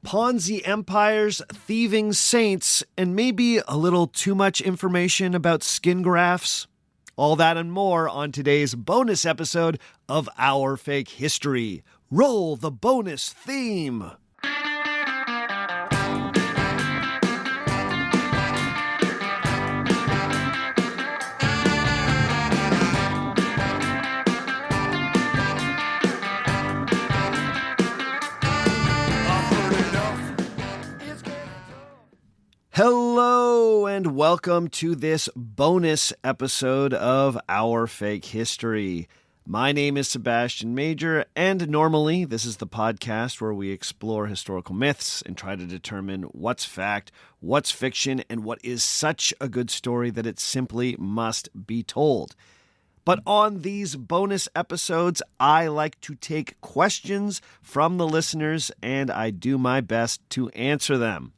Ponzi empires, thieving saints, and maybe a little too much information about skin grafts? All that and more on today's bonus episode of Our Fake History. Roll the bonus theme! Hello and welcome to this bonus episode of Our Fake History. My name is Sebastian Major, and normally this is the podcast where we explore historical myths and try to determine what's fact, what's fiction, and what is such a good story that it simply must be told. But on these bonus episodes, I like to take questions from the listeners, and I do my best to answer them.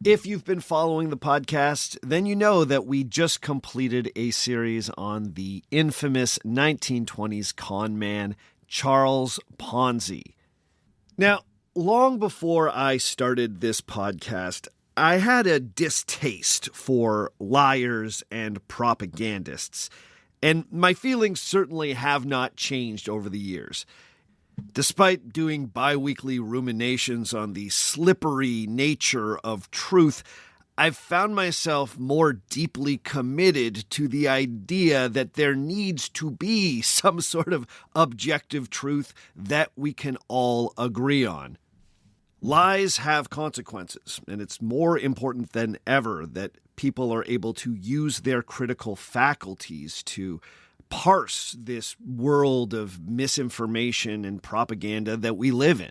If you've been following the podcast, then you know that we just completed a series on the infamous 1920s con man, Charles Ponzi. Now, long before I started this podcast, I had a distaste for liars and propagandists, and my feelings certainly have not changed over the years. Despite doing bi-weekly ruminations on the slippery nature of truth, I've found myself more deeply committed to the idea that there needs to be some sort of objective truth that we can all agree on. Lies have consequences, and it's more important than ever that people are able to use their critical faculties to parse this world of misinformation and propaganda that we live in.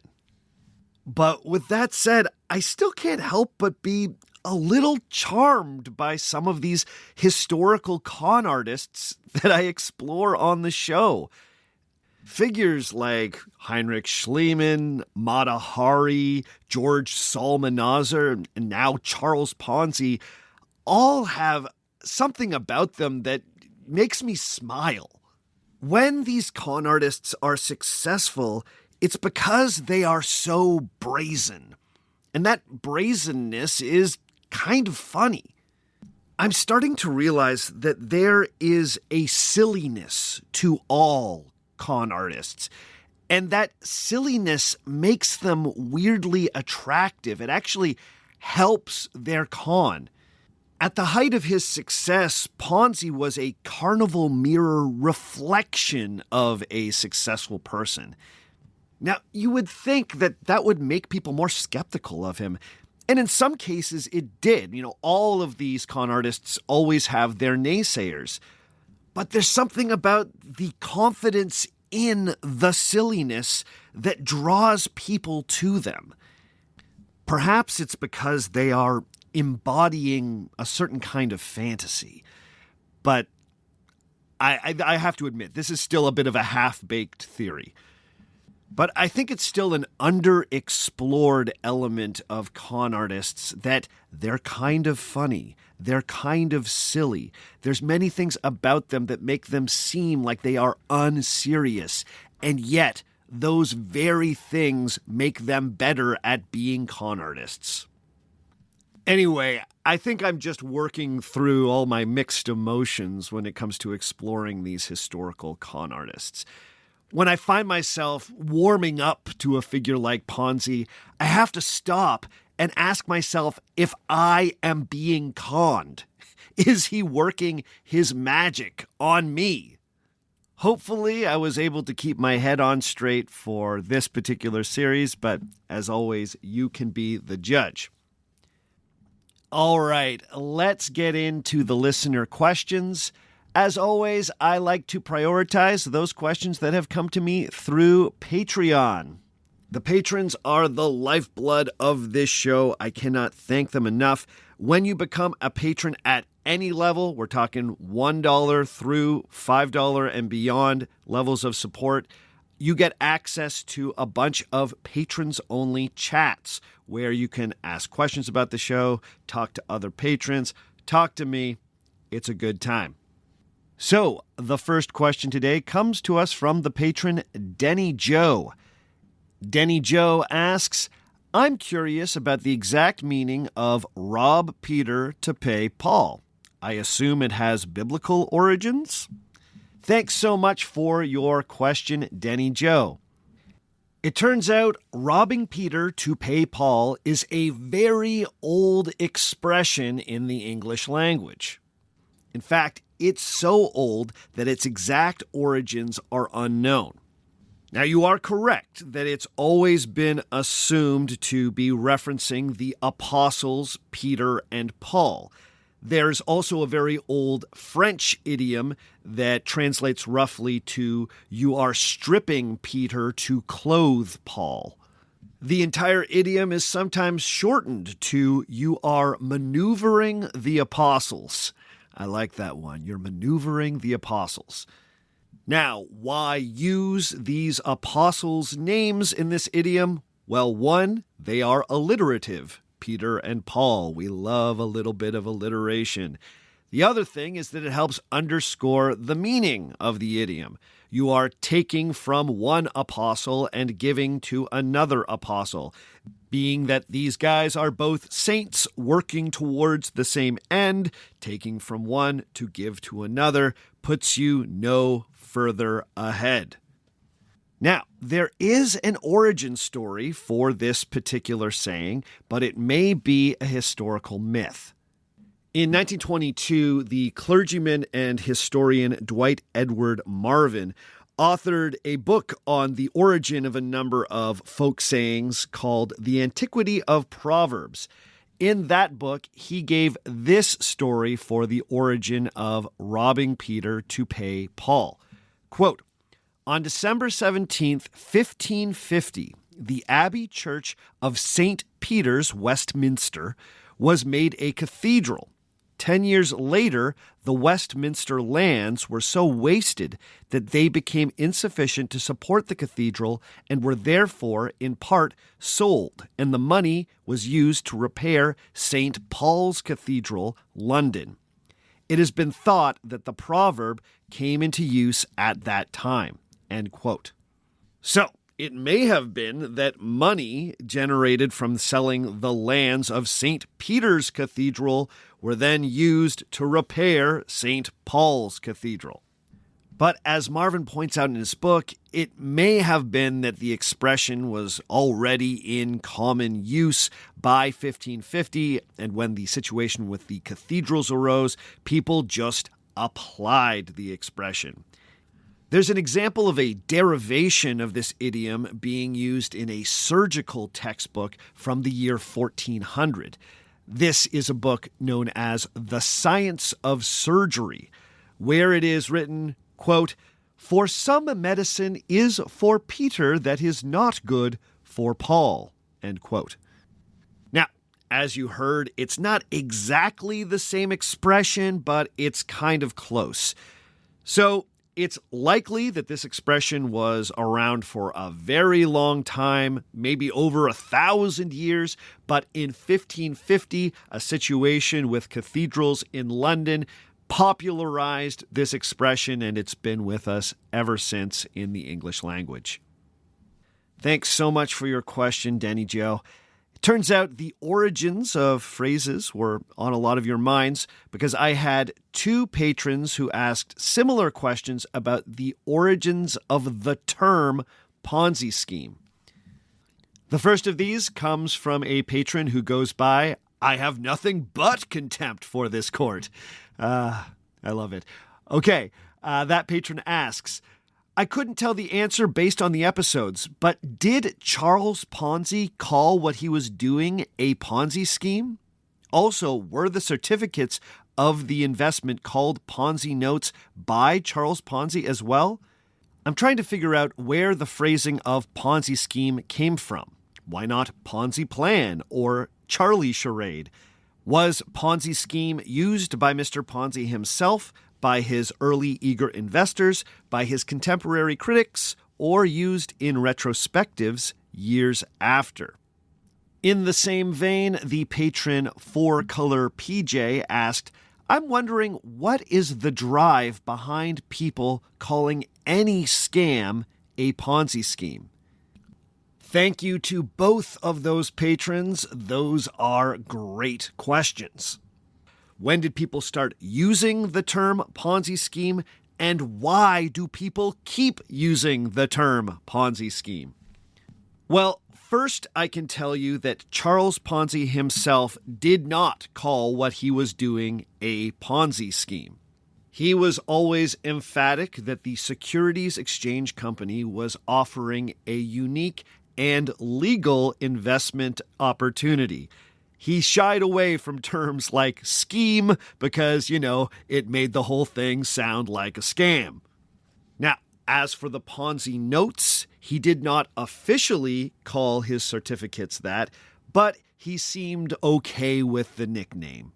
But with that said, I still can't help but be a little charmed by some of these historical con artists that I explore on the show. Figures like Heinrich Schliemann, Mata Hari, George Psalmanazar, and now Charles Ponzi all have something about them that makes me smile. When these con artists are successful, it's because they are so brazen. And that brazenness is kind of funny. I'm starting to realize that there is a silliness to all con artists, and that silliness makes them weirdly attractive. It actually helps their con. At the height of his success, Ponzi was a carnival mirror reflection of a successful person. Now, you would think that that would make people more skeptical of him. And in some cases, it did. All of these con artists always have their naysayers. But there's something about the confidence in the silliness that draws people to them. Perhaps it's because they are embodying a certain kind of fantasy. But I have to admit, this is still a bit of a half-baked theory. But I think it's still an underexplored element of con artists that they're kind of funny. They're kind of silly. There's many things about them that make them seem like they are unserious. And yet, those very things make them better at being con artists. Anyway, I think I'm just working through all my mixed emotions when it comes to exploring these historical con artists. When I find myself warming up to a figure like Ponzi, I have to stop and ask myself if I am being conned. Is he working his magic on me? Hopefully, I was able to keep my head on straight for this particular series, but as always, you can be the judge. All right, let's get into the listener questions. As always, I like to prioritize those questions that have come to me through Patreon. The patrons are the lifeblood of this show. I cannot thank them enough. When you become a patron at any level, we're talking $1 through $5 and beyond levels of support, you get access to a bunch of patrons-only chats where you can ask questions about the show, talk to other patrons, talk to me. It's a good time. So, the first question today comes to us from the patron Denny Joe. Denny Joe asks, I'm curious about the exact meaning of rob Peter to pay Paul. I assume it has biblical origins? Thanks so much for your question, Denny Joe. It turns out robbing Peter to pay Paul is a very old expression in the English language. In fact, it's so old that its exact origins are unknown. Now, you are correct that it's always been assumed to be referencing the apostles Peter and Paul. There's also a very old French idiom that translates roughly to, "You are stripping Peter to clothe Paul." The entire idiom is sometimes shortened to, "You are maneuvering the apostles." I like that one. You're maneuvering the apostles. Now, why use these apostles' names in this idiom? Well, one, they are alliterative. Peter and Paul. We love a little bit of alliteration. The other thing is that it helps underscore the meaning of the idiom. You are taking from one apostle and giving to another apostle. Being that these guys are both saints working towards the same end, taking from one to give to another puts you no further ahead. Now, there is an origin story for this particular saying, but it may be a historical myth. In 1922, the clergyman and historian Dwight Edward Marvin authored a book on the origin of a number of folk sayings called The Antiquity of Proverbs. In that book, he gave this story for the origin of robbing Peter to pay Paul. Quote, "On December 17th, 1550, the Abbey Church of St. Peter's, Westminster, was made a cathedral. 10 years later, the Westminster lands were so wasted that they became insufficient to support the cathedral and were therefore, in part, sold, and the money was used to repair St. Paul's Cathedral, London. It has been thought that the proverb came into use at that time." End quote. So, it may have been that money generated from selling the lands of St. Peter's Cathedral were then used to repair St. Paul's Cathedral. But as Marvin points out in his book, it may have been that the expression was already in common use by 1550, and when the situation with the cathedrals arose, people just applied the expression. There's an example of a derivation of this idiom being used in a surgical textbook from the year 1400. This is a book known as The Science of Surgery, where it is written, quote, "For some medicine is for Peter that is not good for Paul," end quote. Now, as you heard, it's not exactly the same expression, but it's kind of close. So, it's likely that this expression was around for a very long time, maybe over 1,000 years, but in 1550, a situation with cathedrals in London popularized this expression, and it's been with us ever since in the English language. Thanks so much for your question, Danny Joe. It turns out the origins of phrases were on a lot of your minds because I had two patrons who asked similar questions about the origins of the term Ponzi scheme. The first of these comes from a patron who goes by, "I have nothing but contempt for this court." I love it. Okay, that patron asks, "I couldn't tell the answer based on the episodes, but did Charles Ponzi call what he was doing a Ponzi scheme? Also, were the certificates of the investment called Ponzi notes by Charles Ponzi as well? I'm trying to figure out where the phrasing of Ponzi scheme came from. Why not Ponzi plan or Charlie charade? Was Ponzi scheme used by Mr. Ponzi himself, by his early eager investors, by his contemporary critics, or used in retrospectives years after?" In the same vein, the patron 4Color PJ asked, "I'm wondering what is the drive behind people calling any scam a Ponzi scheme?" Thank you to both of those patrons. Those are great questions. When did people start using the term Ponzi scheme, and why do people keep using the term Ponzi scheme? Well, first I can tell you that Charles Ponzi himself did not call what he was doing a Ponzi scheme. He was always emphatic that the Securities Exchange Company was offering a unique and legal investment opportunity. He shied away from terms like scheme because, it made the whole thing sound like a scam. Now, as for the Ponzi notes, he did not officially call his certificates that, but he seemed okay with the nickname.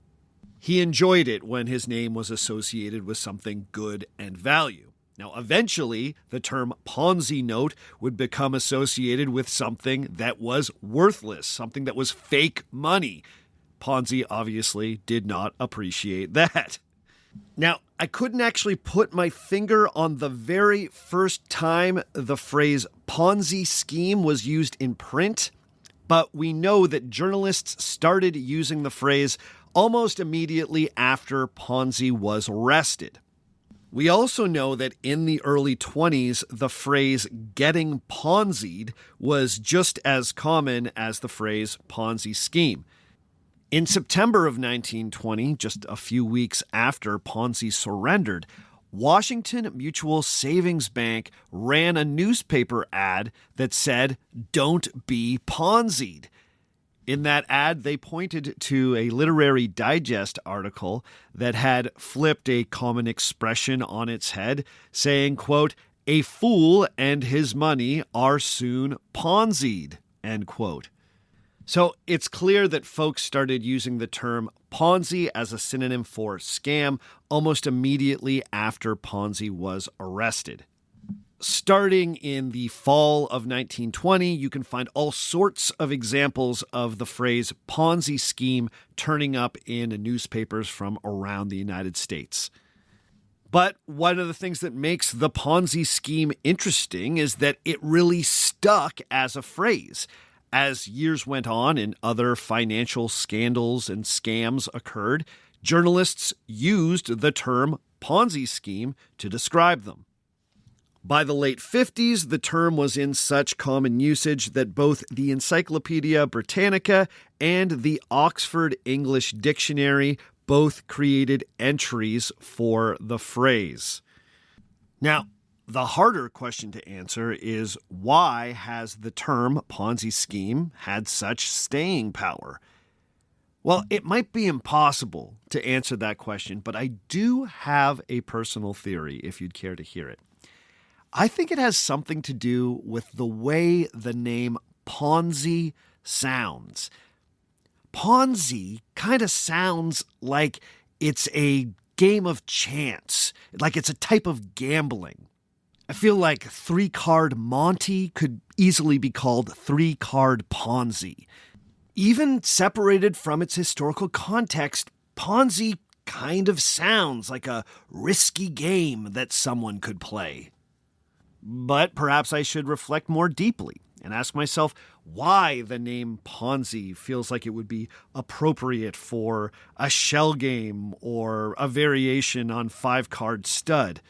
He enjoyed it when his name was associated with something good and value. Now, eventually, the term Ponzi note would become associated with something that was worthless, something that was fake money. Ponzi obviously did not appreciate that. Now, I couldn't actually put my finger on the very first time the phrase Ponzi scheme was used in print, but we know that journalists started using the phrase almost immediately after Ponzi was arrested. We also know that in the early 20s, the phrase getting Ponzied was just as common as the phrase Ponzi scheme. In September of 1920, just a few weeks after Ponzi surrendered, Washington Mutual Savings Bank ran a newspaper ad that said, "Don't be Ponzied." In that ad, they pointed to a Literary Digest article that had flipped a common expression on its head, saying, quote, "A fool and his money are soon Ponzied," end quote. So it's clear that folks started using the term Ponzi as a synonym for scam almost immediately after Ponzi was arrested. Starting in the fall of 1920, you can find all sorts of examples of the phrase Ponzi scheme turning up in newspapers from around the United States. But one of the things that makes the Ponzi scheme interesting is that it really stuck as a phrase. As years went on and other financial scandals and scams occurred, journalists used the term Ponzi scheme to describe them. By the late 50s, the term was in such common usage that both the Encyclopedia Britannica and the Oxford English Dictionary both created entries for the phrase. Now, the harder question to answer is, why has the term Ponzi scheme had such staying power? Well, it might be impossible to answer that question, but I do have a personal theory if you'd care to hear it. I think it has something to do with the way the name Ponzi sounds. Ponzi kind of sounds like it's a game of chance, like it's a type of gambling. I feel like 3-card Monty could easily be called 3-card Ponzi. Even separated from its historical context, Ponzi kind of sounds like a risky game that someone could play. But perhaps I should reflect more deeply and ask myself why the name Ponzi feels like it would be appropriate for a shell game or a variation on 5-card stud.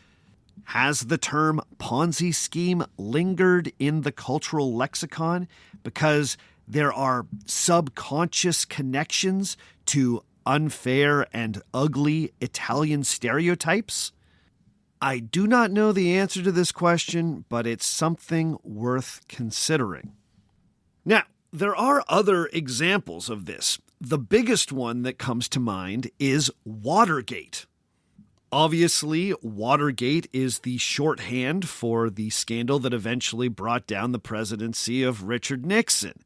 Has the term Ponzi scheme lingered in the cultural lexicon because there are subconscious connections to unfair and ugly Italian stereotypes? I do not know the answer to this question, but it's something worth considering. Now, there are other examples of this. The biggest one that comes to mind is Watergate. Obviously, Watergate is the shorthand for the scandal that eventually brought down the presidency of Richard Nixon.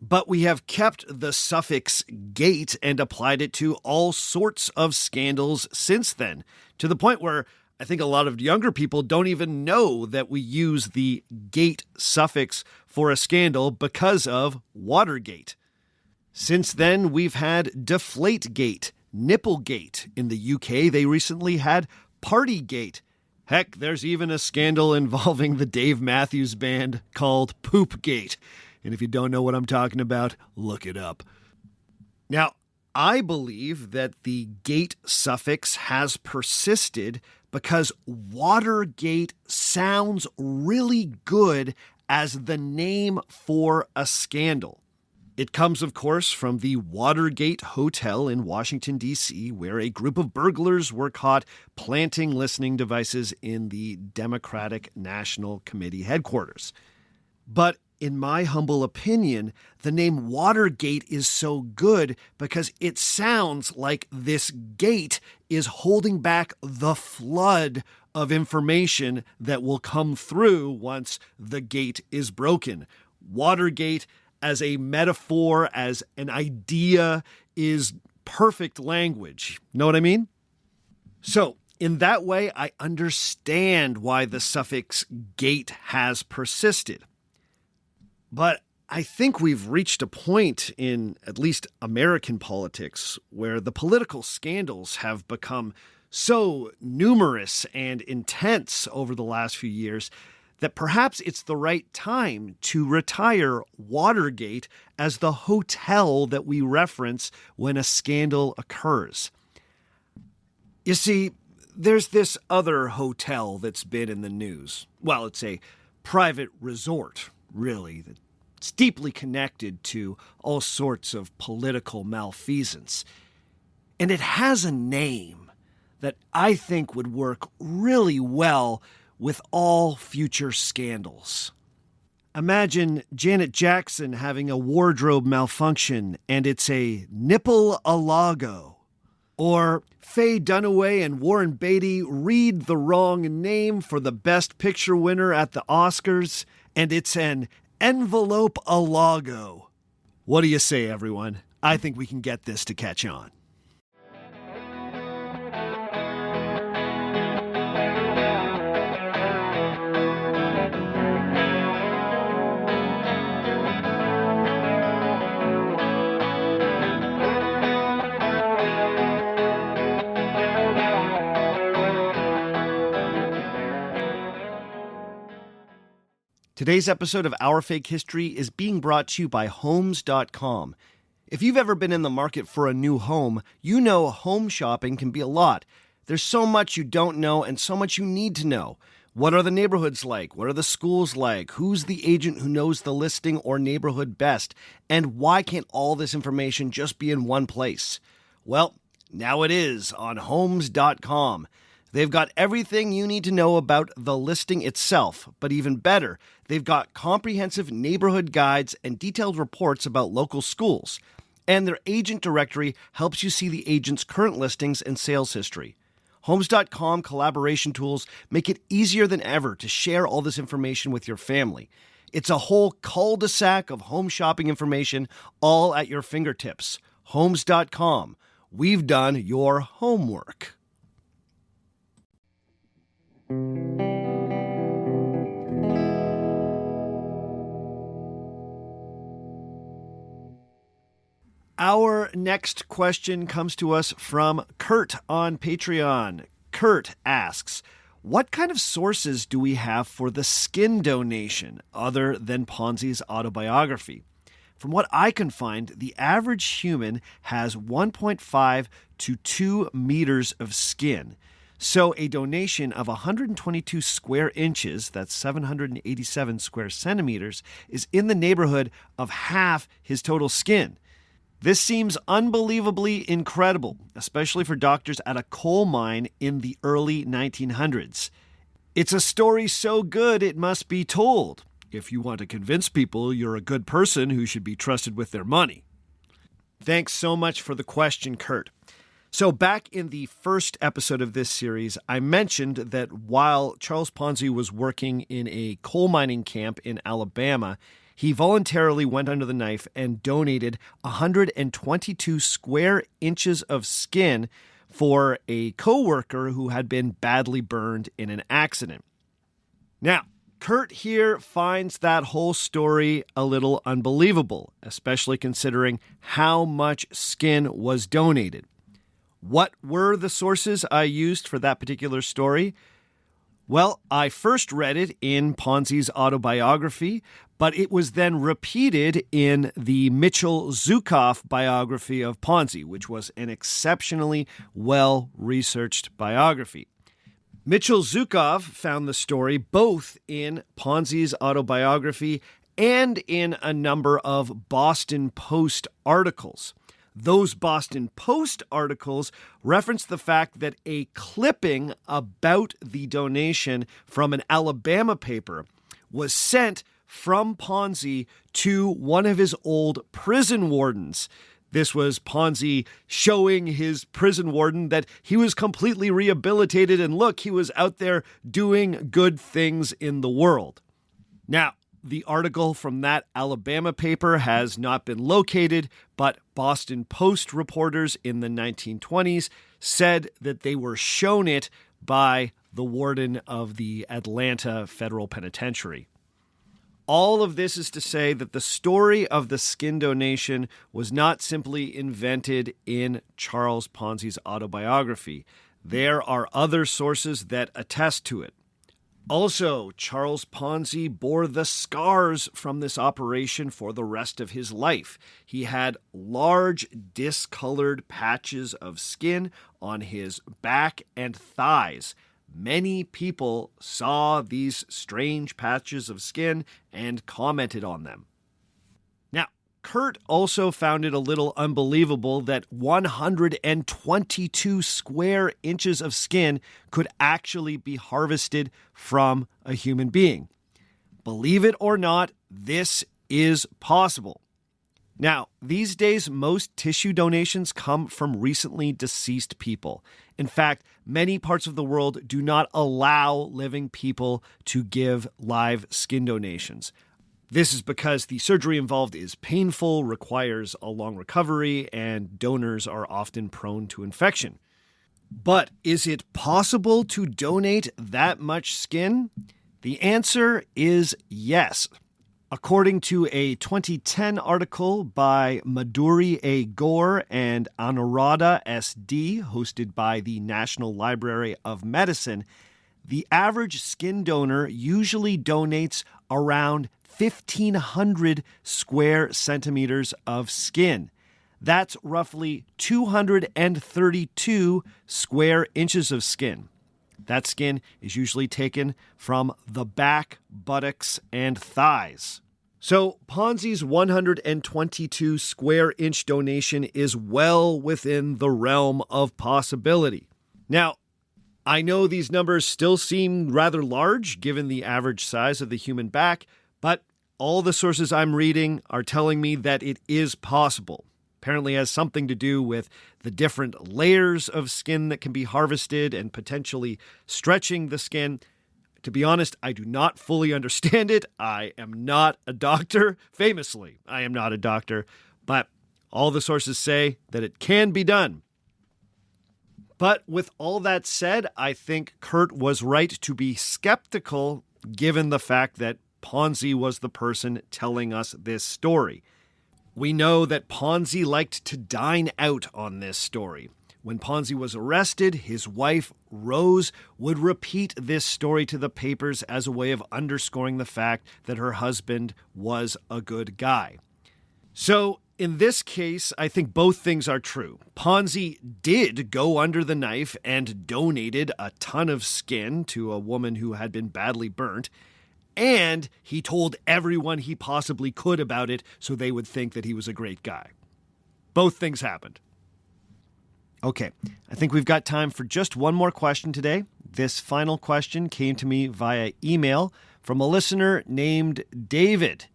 But we have kept the suffix "gate" and applied it to all sorts of scandals since then, to the point where I think a lot of younger people don't even know that we use the "gate" suffix for a scandal because of Watergate. Since then, we've had Deflategate, Nipplegate. In the UK, they recently had Partygate. Heck, there's even a scandal involving the Dave Matthews Band called Poopgate. And if you don't know what I'm talking about, look it up. Now, I believe that the gate suffix has persisted because Watergate sounds really good as the name for a scandal. It comes, of course, from the Watergate Hotel in Washington, D.C., where a group of burglars were caught planting listening devices in the Democratic National Committee headquarters. But in my humble opinion, the name Watergate is so good because it sounds like this gate is holding back the flood of information that will come through once the gate is broken. Watergate as a metaphor, as an idea, is perfect language. Know what I mean? So, in that way, I understand why the suffix gate has persisted. But I think we've reached a point in at least American politics where the political scandals have become so numerous and intense over the last few years that perhaps it's the right time to retire Watergate as the hotel that we reference when a scandal occurs. You see, there's this other hotel that's been in the news. Well, it's a private resort, really, that's deeply connected to all sorts of political malfeasance. And it has a name that I think would work really well with all future scandals. Imagine Janet Jackson having a wardrobe malfunction and it's a nipple-a-lago. Or Faye Dunaway and Warren Beatty read the wrong name for the Best Picture winner at the Oscars and it's an envelope-a-lago. What do you say, everyone? I think we can get this to catch on. Today's episode of Our Fake History is being brought to you by Homes.com. If you've ever been in the market for a new home, you know home shopping can be a lot. There's so much you don't know and so much you need to know. What are the neighborhoods like? What are the schools like? Who's the agent who knows the listing or neighborhood best? And why can't all this information just be in one place? Well, now it is on Homes.com. They've got everything you need to know about the listing itself, but even better, they've got comprehensive neighborhood guides and detailed reports about local schools. And their agent directory helps you see the agent's current listings and sales history. Homes.com collaboration tools make it easier than ever to share all this information with your family. It's a whole cul-de-sac of home shopping information all at your fingertips. Homes.com. We've done your homework. Our next question comes to us from Kurt on Patreon. Kurt asks, what kind of sources do we have for the skin donation other than Ponzi's autobiography? From what I can find, the average human has 1.5 to 2 meters of skin. So a donation of 122 square inches, that's 787 square centimeters, is in the neighborhood of half his total skin. This seems unbelievably incredible, especially for doctors at a coal mine in the early 1900s. It's a story so good it must be told, if you want to convince people you're a good person who should be trusted with their money. Thanks so much for the question, Kurt. So back in the first episode of this series, I mentioned that while Charles Ponzi was working in a coal mining camp in Alabama, he voluntarily went under the knife and donated 122 square inches of skin for a coworker who had been badly burned in an accident. Now, Kurt here finds that whole story a little unbelievable, especially considering how much skin was donated. What were the sources I used for that particular story? Well, I first read it in Ponzi's autobiography, but it was then repeated in the Mitchell Zukoff biography of Ponzi, which was an exceptionally well-researched biography. Mitchell Zukoff found the story both in Ponzi's autobiography and in a number of Boston Post articles. Those Boston Post articles reference the fact that a clipping about the donation from an Alabama paper was sent from Ponzi to one of his old prison wardens. This was Ponzi showing his prison warden that he was completely rehabilitated and look, he was out there doing good things in the world. Now, the article from that Alabama paper has not been located, but Boston Post reporters in the 1920s said that they were shown it by the warden of the Atlanta Federal Penitentiary. All of this is to say that the story of the skin donation was not simply invented in Charles Ponzi's autobiography. There are other sources that attest to it. Also, Charles Ponzi bore the scars from this operation for the rest of his life. He had large discolored patches of skin on his back and thighs. Many people saw these strange patches of skin and commented on them. Now, Kurt also found it a little unbelievable that 122 square inches of skin could actually be harvested from a human being. Believe it or not, this is possible. Now, these days, most tissue donations come from recently deceased people. In fact, many parts of the world do not allow living people to give live skin donations. This is because the surgery involved is painful, requires a long recovery, and donors are often prone to infection. But is it possible to donate that much skin? The answer is yes. According to a 2010 article by Madhuri A. Gore and Anuradha S.D., hosted by the National Library of Medicine, the average skin donor usually donates around 1,500 square centimeters of skin. That's roughly 232 square inches of skin. That skin is usually taken from the back, buttocks, and thighs. So Ponzi's 122 square inch donation is well within the realm of possibility. Now, I know these numbers still seem rather large given the average size of the human back, but all the sources I'm reading are telling me that it is possible. Apparently has something to do with the different layers of skin that can be harvested and potentially stretching the skin. To be honest, I do not fully understand it. I am not a doctor. Famously, I am not a doctor. But all the sources say that it can be done. But with all that said, I think Kurt was right to be skeptical given the fact that Ponzi was the person telling us this story. We know that Ponzi liked to dine out on this story. When Ponzi was arrested, his wife, Rose, would repeat this story to the papers as a way of underscoring the fact that her husband was a good guy. So, in this case, I think both things are true. Ponzi did go under the knife and donated a ton of skin to a woman who had been badly burnt, and he told everyone he possibly could about it so they would think that he was a great guy. Both things happened. Okay, I think we've got time for just one more question today. This final question came to me via email from a listener named David.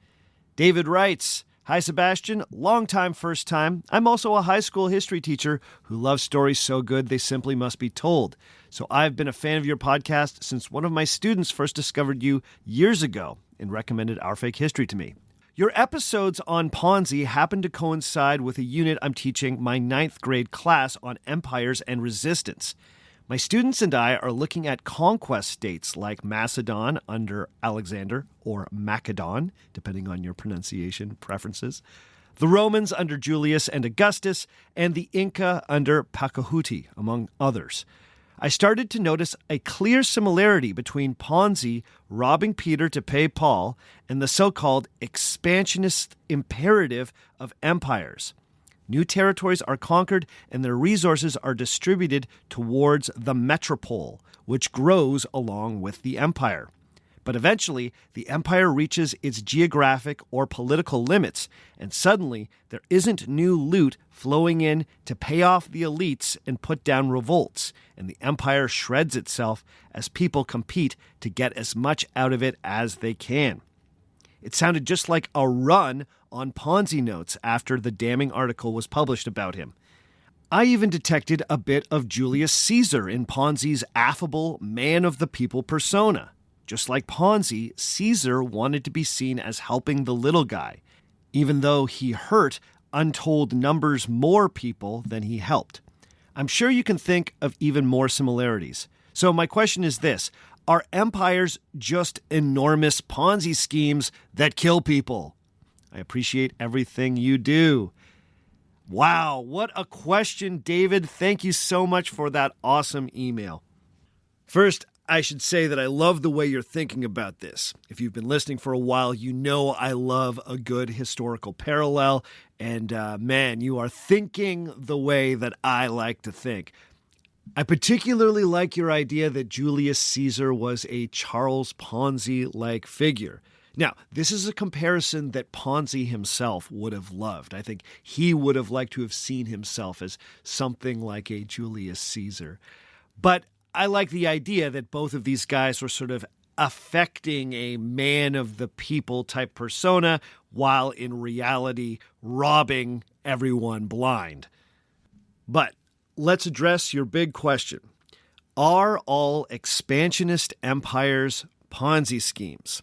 David writes, "Hi, Sebastian. Long time, first time. I'm also a high school history teacher who loves stories so good they simply must be told. So I've been a fan of your podcast since one of my students first discovered you years ago and recommended Our Fake History to me. Your episodes on Ponzi happen to coincide with a unit I'm teaching my 9th grade class on empires and resistance. My students and I are looking at conquest states like Macedon under Alexander, or Macedon, depending on your pronunciation preferences, the Romans under Julius and Augustus, and the Inca under Pachacuti, among others. I started to notice a clear similarity between Ponzi robbing Peter to pay Paul and the so-called expansionist imperative of empires. New territories are conquered and their resources are distributed towards the metropole, which grows along with the empire. But eventually, the empire reaches its geographic or political limits, and suddenly there isn't new loot flowing in to pay off the elites and put down revolts, and the empire shreds itself as people compete to get as much out of it as they can. It sounded just like a run on Ponzi notes after the damning article was published about him. I even detected a bit of Julius Caesar in Ponzi's affable man-of-the-people persona. Just like Ponzi, Caesar wanted to be seen as helping the little guy, even though he hurt untold numbers more people than he helped. I'm sure you can think of even more similarities. So my question is this: are empires just enormous Ponzi schemes that kill people? I appreciate everything you do. Wow, what a question, David. Thank you so much for that awesome email. First, I should say that I love the way you're thinking about this. If you've been listening for a while, you know I love a good historical parallel. And man, you are thinking the way that I like to think. I particularly like your idea that Julius Caesar was a Charles Ponzi-like figure. Now, this is a comparison that Ponzi himself would have loved. I think he would have liked to have seen himself as something like a Julius Caesar. But I like the idea that both of these guys were sort of affecting a man-of-the-people type persona while in reality robbing everyone blind. But let's address your big question. Are all expansionist empires Ponzi schemes?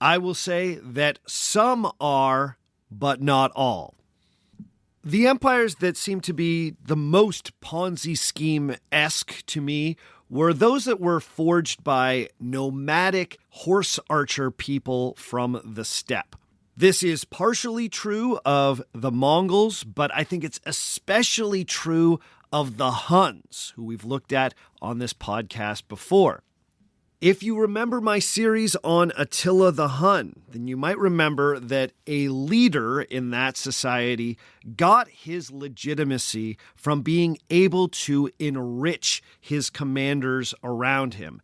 I will say that some are, but not all. The empires that seem to be the most Ponzi scheme-esque to me were those that were forged by nomadic horse archer people from the steppe. This is partially true of the Mongols, but I think it's especially true of the Huns, who we've looked at on this podcast before. If you remember my series on Attila the Hun, then you might remember that a leader in that society got his legitimacy from being able to enrich his commanders around him.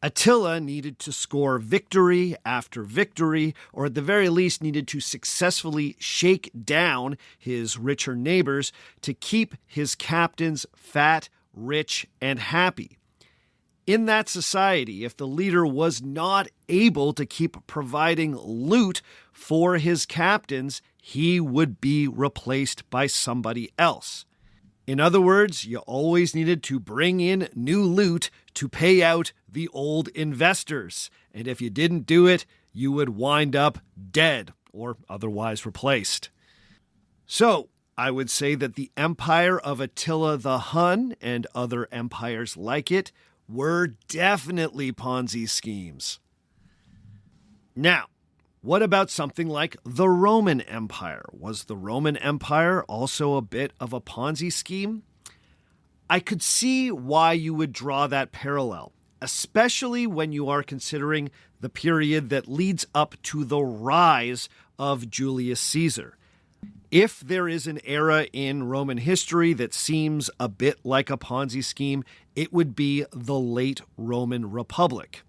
Attila needed to score victory after victory, or at the very least needed to successfully shake down his richer neighbors to keep his captains fat, rich, and happy. In that society, if the leader was not able to keep providing loot for his captains, he would be replaced by somebody else. In other words, you always needed to bring in new loot to pay out the old investors. And if you didn't do it, you would wind up dead or otherwise replaced. So, I would say that the empire of Attila the Hun and other empires like it were definitely Ponzi schemes. Now, what about something like the Roman Empire? Was the Roman Empire also a bit of a Ponzi scheme? I could see why you would draw that parallel, especially when you are considering the period that leads up to the rise of Julius Caesar. If there is an era in Roman history that seems a bit like a Ponzi scheme, it would be the late Roman Republic.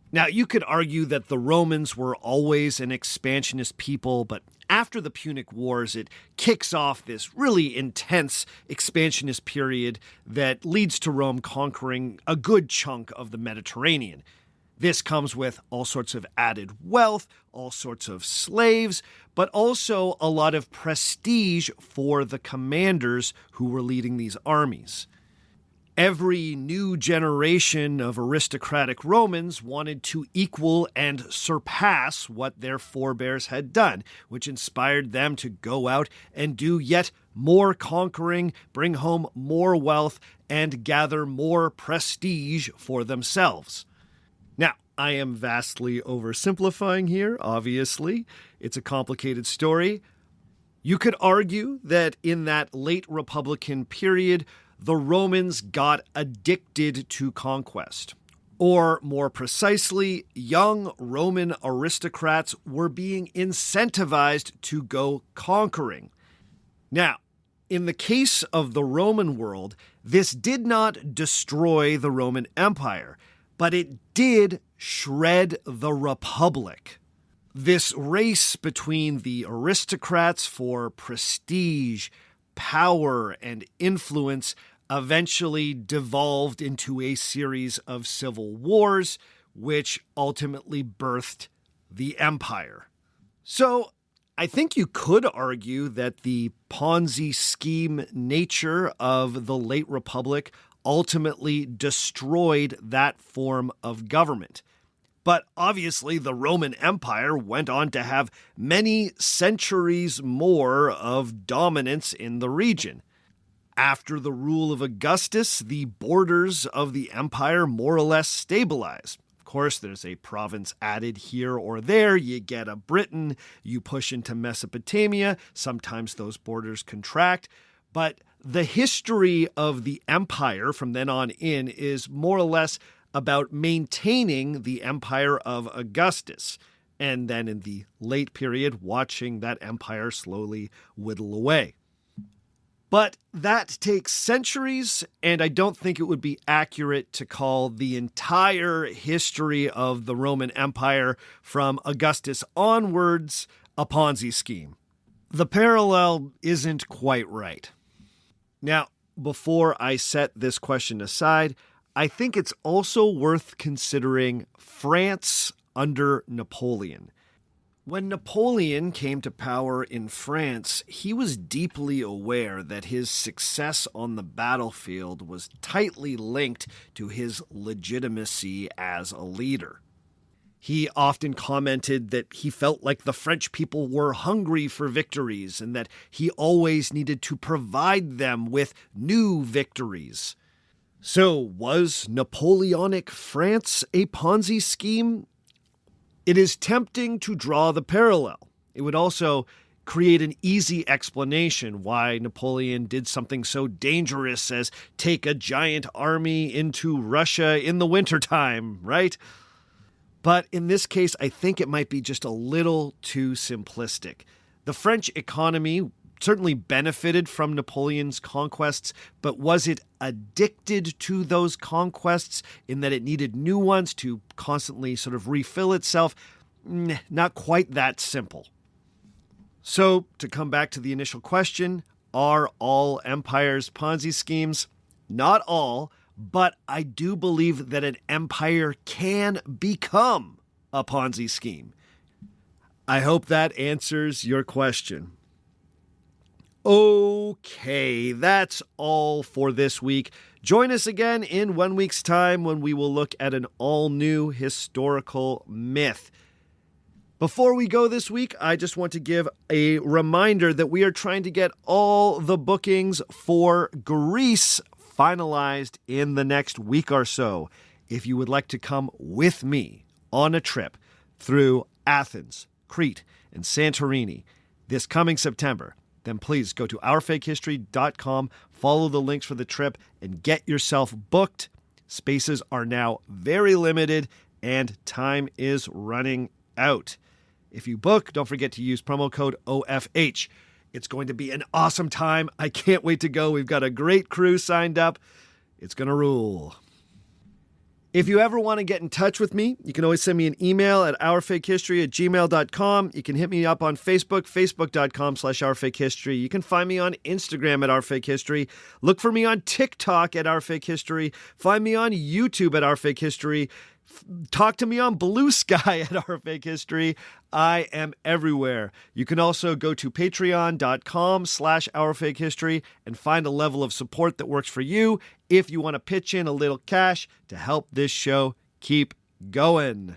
Now, you could argue that the Romans were always an expansionist people, but after the Punic Wars, it kicks off this really intense expansionist period that leads to Rome conquering a good chunk of the Mediterranean. This comes with all sorts of added wealth, all sorts of slaves, but also a lot of prestige for the commanders who were leading these armies. Every new generation of aristocratic Romans wanted to equal and surpass what their forebears had done, which inspired them to go out and do yet more conquering, bring home more wealth, and gather more prestige for themselves. Now, I am vastly oversimplifying here, obviously. It's a complicated story. You could argue that in that late Republican period, the Romans got addicted to conquest. Or more precisely, young Roman aristocrats were being incentivized to go conquering. Now, in the case of the Roman world, this did not destroy the Roman Empire, but it did shred the Republic. This race between the aristocrats for prestige, power, and influence eventually devolved into a series of civil wars, which ultimately birthed the empire. So, I think you could argue that the Ponzi scheme nature of the late Republic ultimately destroyed that form of government. But obviously, the Roman Empire went on to have many centuries more of dominance in the region. After the rule of Augustus, the borders of the empire more or less stabilized. Of course, there's a province added here or there. You get a Britain, you push into Mesopotamia. Sometimes those borders contract. But the history of the empire from then on in is more or less about maintaining the empire of Augustus. And then in the late period, watching that empire slowly whittle away. But that takes centuries, and I don't think it would be accurate to call the entire history of the Roman Empire from Augustus onwards a Ponzi scheme. The parallel isn't quite right. Now, before I set this question aside, I think it's also worth considering France under Napoleon. When Napoleon came to power in France, he was deeply aware that his success on the battlefield was tightly linked to his legitimacy as a leader. He often commented that he felt like the French people were hungry for victories and that he always needed to provide them with new victories. So, was Napoleonic France a Ponzi scheme? It is tempting to draw the parallel. It would also create an easy explanation why Napoleon did something so dangerous as take a giant army into Russia in the wintertime, right? But in this case, I think it might be just a little too simplistic. The French economy certainly benefited from Napoleon's conquests, but was it addicted to those conquests in that it needed new ones to constantly sort of refill itself? Not quite that simple. So, to come back to the initial question, are all empires Ponzi schemes? Not all, but I do believe that an empire can become a Ponzi scheme. I hope that answers your question. Okay, that's all for this week. Join us again in 1 week's time when we will look at an all-new historical myth. Before we go this week, I just want to give a reminder that we are trying to get all the bookings for Greece finalized in the next week or so. If you would like to come with me on a trip through Athens, Crete, and Santorini this coming September, then please go to ourfakehistory.com, follow the links for the trip, and get yourself booked. Spaces are now very limited, and time is running out. If you book, don't forget to use promo code OFH. It's going to be an awesome time. I can't wait to go. We've got a great crew signed up. It's going to rule. If you ever want to get in touch with me, you can always send me an email at ourfakehistory@gmail.com. You can hit me up on Facebook, facebook.com/ourfakehistory. You can find me on Instagram at ourfakehistory. Look for me on TikTok at ourfakehistory. Find me on YouTube at ourfakehistory. Talk to me on Blue Sky at ourfakehistory. I am everywhere. You can also go to patreon.com/ourfakehistory and find a level of support that works for you if you want to pitch in a little cash to help this show keep going.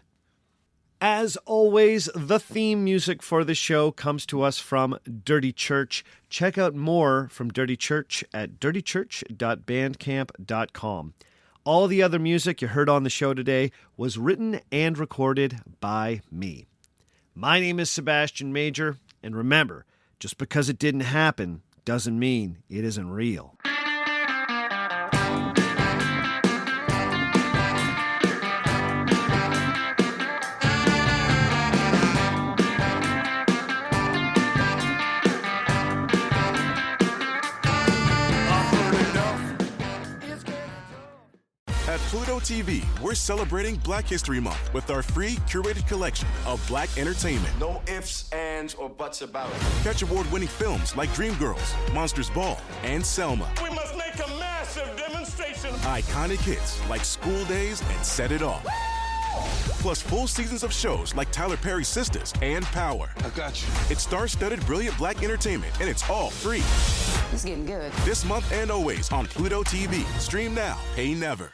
As always, the theme music for the show comes to us from Dirty Church. Check out more from Dirty Church at dirtychurch.bandcamp.com. All the other music you heard on the show today was written and recorded by me. My name is Sebastian Major, and remember, just because it didn't happen doesn't mean it isn't real. At Pluto TV, we're celebrating Black History Month with our free curated collection of Black entertainment. No ifs, ands, or buts about it. Catch award-winning films like Dreamgirls, Monsters Ball, and Selma. We must make a massive demonstration. Iconic hits like School Days and Set It Off. Plus full seasons of shows like Tyler Perry's Sisters and Power. I got you. It's star-studded brilliant Black entertainment, and it's all free. It's getting good. This month and always on Pluto TV. Stream now, pay never.